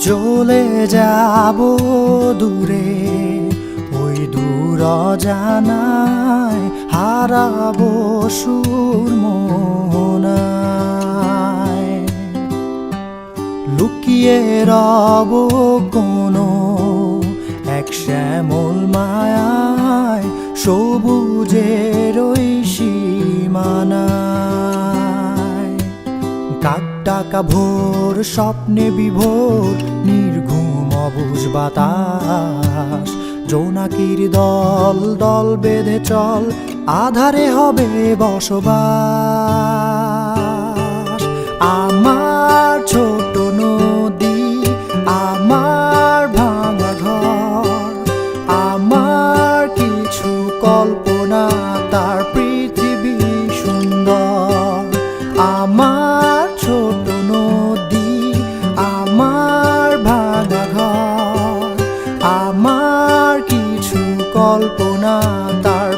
চলে যাব দূরে, ওই দূর অজানায় হারাবো সুর মোহনায়। লুকিয়ে রব কোনো এক শ্যামল মায়ায়, সবুজের ওই সীমানায়। কাক ডাকা ভোর স্বপ্নে বিভোর, নির্ঘুম অবুঝ বাতাস। জোনাকির দল দল বেঁধে চল, আধারে হবে বসবাস। আমার ছোট নদী, আমার ভাঙা ঘর, আমার কিছু কল্পনা, তার পৃথিবী সুন্দর। আমার ছোট নদী, আমার ভাঙা ঘর, আমার কিছু কল্পনা, তার